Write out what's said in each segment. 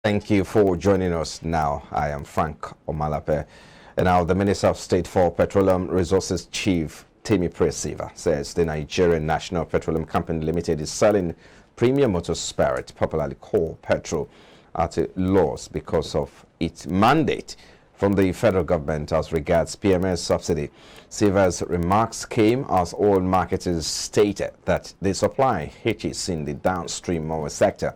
Thank you for joining us now. I am Frank Omalape. And now the Minister of State for Petroleum Resources Chief Nnpc says the Nigerian National Petroleum Company Limited is selling premium motor spirit, popularly called Petrol, at a loss because of its mandate from the federal government as regards PMS subsidy. Silva's remarks came as oil marketers stated that the supply hitches in the downstream oil sector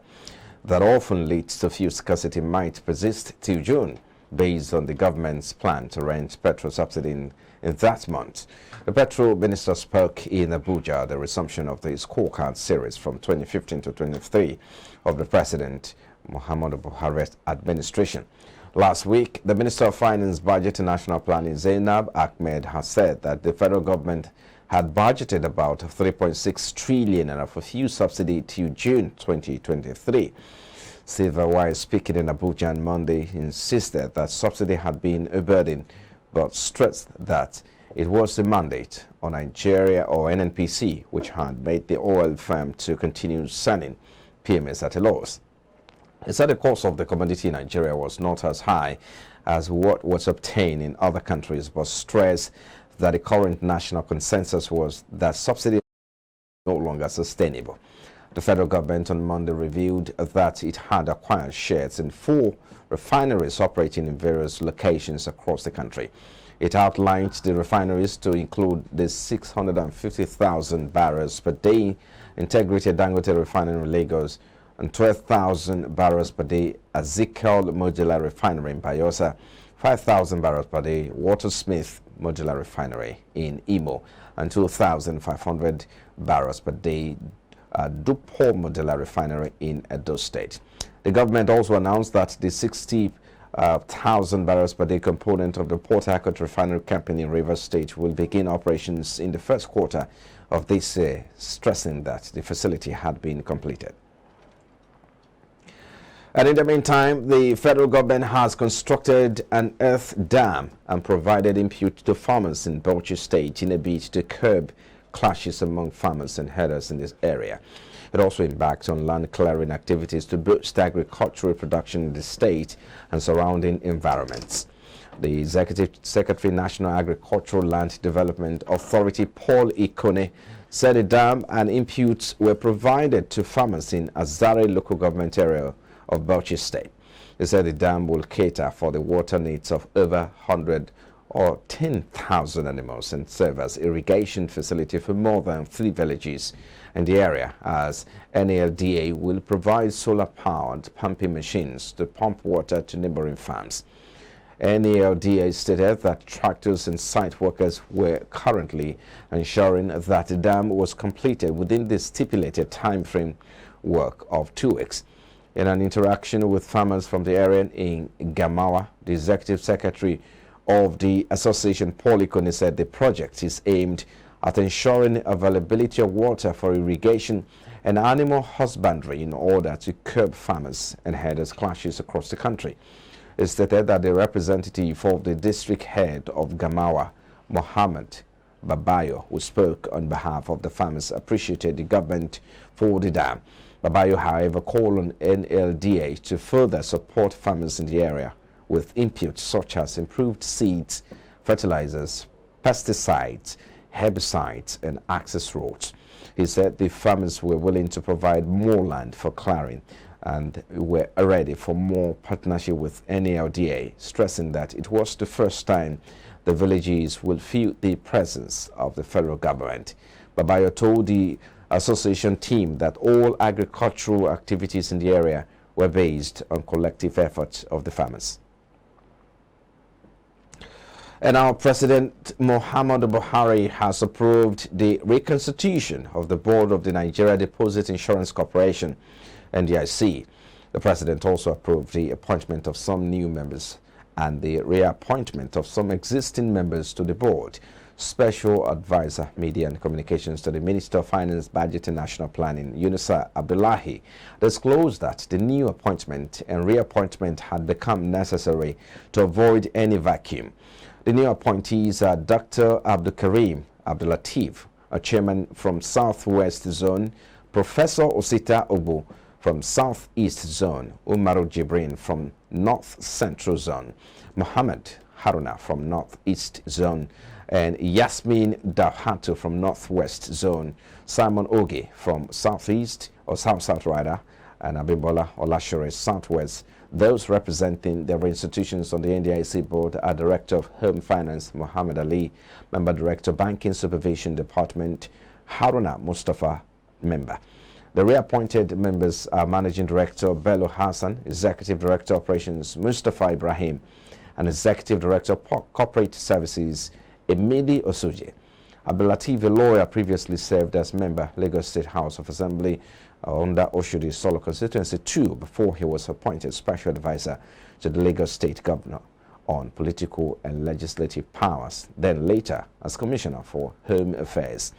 that often leads to fuel scarcity might persist till June, based on the government's plan to rent petrol subsidy in that month. The petrol minister spoke in Abuja at the resumption of the scorecard series from 2015 to 23 of the President Muhammadu Buhari's administration. Last week, the Minister of Finance, Budget and National Planning, Zainab Ahmed, has said that the federal government had budgeted about 3.6 trillion for fuel subsidy till June 2023. Silva, while speaking in Abuja on Monday, insisted that subsidy had been a burden, but stressed that it was the mandate on Nigeria or Nnpc which had made the oil firm to continue selling PMS at a loss. He said the cost of the commodity in Nigeria was not as high as what was obtained in other countries, but stressed that the current national consensus was that subsidy was no longer sustainable. The federal government on Monday revealed that it had acquired shares in 4 refineries operating in various locations across the country. It outlined the refineries to include the 650,000 barrels per day integrated Dangote refinery in Lagos and 12,000 barrels per day Ezekiel Modular Refinery in Bayelsa, 5,000 barrels per day Watersmith Modular Refinery in Imo, and 2,500 barrels per day Dupo Modular Refinery in Edo State. The government also announced that the 60,000 barrels per day component of the Port Harcourt Refinery Company in Rivers State will begin operations in the first quarter of this year, stressing that the facility had been completed. And in the meantime, the federal government has constructed an earth dam and provided input to farmers in Bauchi State in a bid to curb clashes among farmers and herders in this area. It also embarks on land clearing activities to boost agricultural production in the state and surrounding environments. The Executive Secretary, National Agricultural Land Development Authority, Paul Ikone, said a dam and inputs were provided to farmers in Azare local government area of Bauchi State. He said the dam will cater for the water needs of over 100 or 10,000 animals and serve as irrigation facility for more than 3 villages in the area, as NALDA will provide solar-powered pumping machines to pump water to neighboring farms. NALDA stated that tractors and site workers were currently ensuring that the dam was completed within the stipulated time frame work of 2 weeks. In an interaction with farmers from the area in Gamawa, the Executive Secretary of the Association, Paul Ikone, said the project is aimed at ensuring availability of water for irrigation and animal husbandry in order to curb farmers and herders clashes across the country. It stated that the representative of the district head of Gamawa, Mohammed Babayo, who spoke on behalf of the farmers, appreciated the government for the dam. Babayo, however, called on NLDA to further support farmers in the area with inputs such as improved seeds, fertilizers, pesticides, herbicides, and access roads. He said the farmers were willing to provide more land for clearing and were ready for more partnership with NALDA, stressing that it was the first time the villages will feel the presence of the federal government. Babayo told the association team that all agricultural activities in the area were based on collective efforts of the farmers. And our President Muhammadu Buhari has approved the reconstitution of the board of the Nigeria Deposit Insurance Corporation, NDIC. The President also approved the appointment of some new members and the reappointment of some existing members to the board. Special Advisor, Media and Communications to the Minister of Finance, Budget and National Planning, Yunusa Abdullahi, disclosed that the new appointment and reappointment had become necessary to avoid any vacuum. The new appointees are Dr. Abdul Karim Abdulatif, a chairman from Southwest Zone, Professor Osita Obu from Southeast Zone, Umaru Jibrin from North Central Zone, Muhammad Haruna from Northeast Zone, and Yasmin Dahatu from Northwest Zone, Simon Ogi from Southeast or South rather, and Abimbola Olashere Southwest. Those representing their institutions on the NDIC board are Director of Home Finance Muhammad Ali, Member Director Banking Supervision Department Haruna Mustafa, Member. The reappointed members are Managing Director Bello Hassan, Executive Director Operations Mustafa Ibrahim, and Executive Director Corporate Services Emili Osuji. Abdulatif, a lawyer, previously served as member Lagos State House of Assembly under Oshodi Solo Constituency 2 before he was appointed Special Advisor to the Lagos State Governor on Political and Legislative Powers, then later as Commissioner for Home Affairs,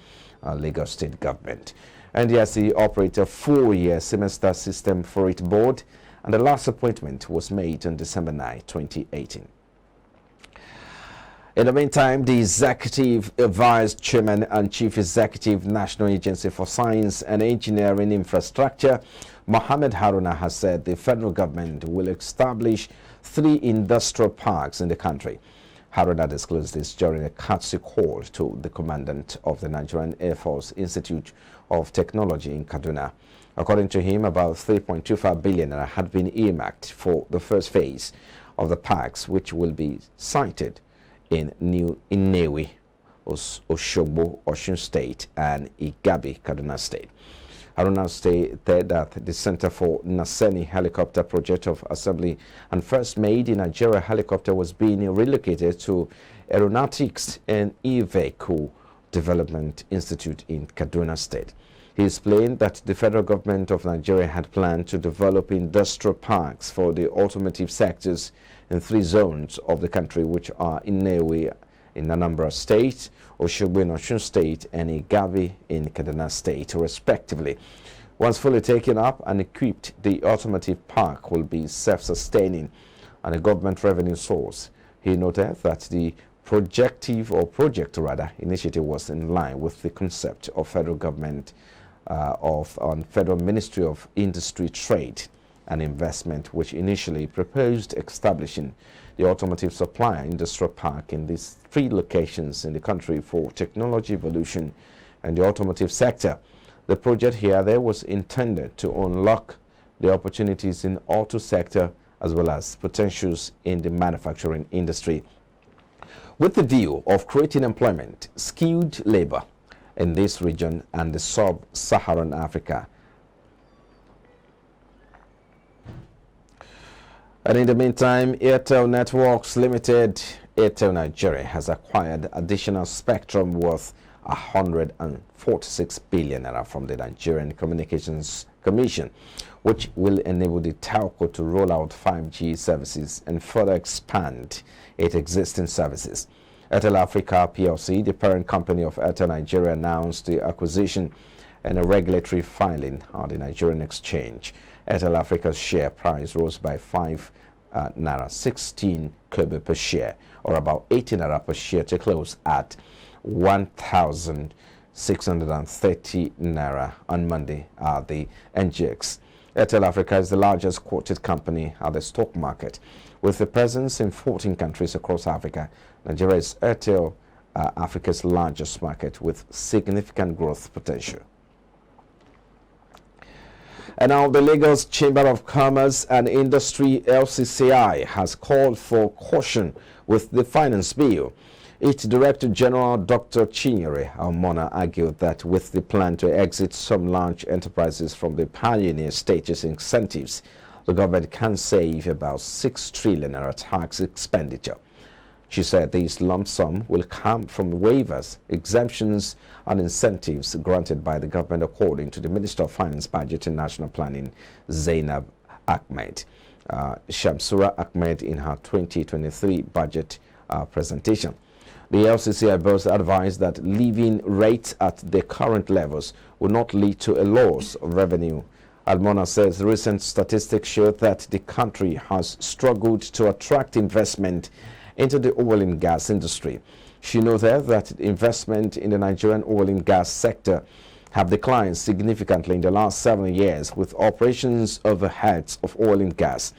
Lagos State Government. NDIC operates a 4-year semester system for its board, and the last appointment was made on December 9, 2018. In the meantime, the Executive Vice Chairman and Chief Executive National Agency for Science and Engineering Infrastructure, Mohammed Haruna, has said the federal government will establish 3 industrial parks in the country. Haruna disclosed this during a courtesy call to the commandant of the Nigerian Air Force Institute of Technology in Kaduna. According to him, about 3.25 billion had been earmarked for the first phase of the parks, which will be sited in Nnewi, Oshogbo, Osun State, and Igabi, Kaduna State. Haruna stated that the Center for Naseni Helicopter Project of Assembly and First Made in Nigeria Helicopter was being relocated to Aeronautics and E-Vehicle Development Institute in Kaduna State. He explained that the federal government of Nigeria had planned to develop industrial parks for the automotive sectors in 3 zones of the country, which are Nnewi in Anambra State, Oshogbo in Osun State, and Igabi in Kaduna State, respectively. Once fully taken up and equipped, the automotive park will be self-sustaining and a government revenue source. He noted that the project initiative was in line with the concept of federal government on Federal Ministry of Industry, Trade and Investment, which initially proposed establishing the automotive supplier industrial park in these 3 locations in the country for technology evolution and the automotive sector. The project here was intended to unlock the opportunities in auto sector as well as potentials in the manufacturing industry, with the view of creating employment, skilled labor in this region and the sub-Saharan Africa. And in the meantime, Airtel Networks Limited, Airtel Nigeria, has acquired additional spectrum worth 146 billion naira from the Nigerian Communications Commission, which will enable the telco to roll out 5G services and further expand its existing services. Airtel Africa PLC, the parent company of Airtel Nigeria, announced the acquisition and a regulatory filing on the Nigerian exchange. Airtel Africa's share price rose by 5 naira 16 kobo per share, or about 18 naira per share, to close at 1,630 naira on Monday at the NGX. Airtel Africa is the largest quoted company at the stock market, with a presence in 14 countries across Africa. Nigeria is Airtel Africa's largest market with significant growth potential. And now the Lagos Chamber of Commerce and Industry LCCI has called for caution with the finance bill. Its Director General, Dr. Chinyere Almona, argued that with the plan to exit some large enterprises from the pioneer status incentives, the government can save about 6 trillion naira tax expenditure. She said this lump sum will come from waivers, exemptions, and incentives granted by the government, according to the Minister of Finance, Budget and National Planning, Zainab Ahmed. Shamsura Ahmed in her 2023 budget presentation. The LCCI both advised that leaving rates at the current levels will not lead to a loss of revenue. Almona says recent statistics show that the country has struggled to attract investment into the oil and gas industry. She noted that investment in the Nigerian oil and gas sector have declined significantly in the last 7 years, with operations overheads of oil and gas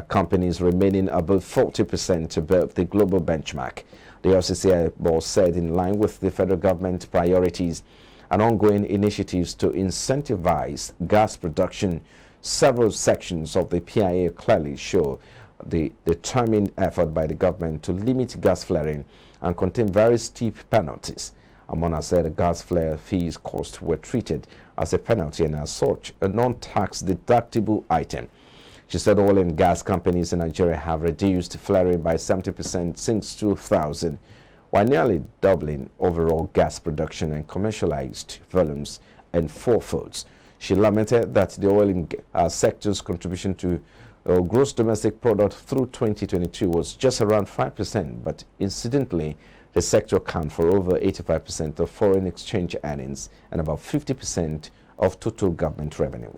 companies remaining above 40% above the global benchmark. The FCCI boss said, in line with the federal government priorities and ongoing initiatives to incentivize gas production, several sections of the PIA clearly show the determined effort by the government to limit gas flaring and contain very steep penalties. Amona said the gas flare fees costs were treated as a penalty and as such a non-tax deductible item. She said oil and gas companies in Nigeria have reduced flaring by 70% since 2000, while nearly doubling overall gas production and commercialized volumes in fourfolds. She lamented that the oil and sector's contribution to gross domestic product through 2022 was just around 5%, but incidentally, the sector accounts for over 85% of foreign exchange earnings and about 50% of total government revenue.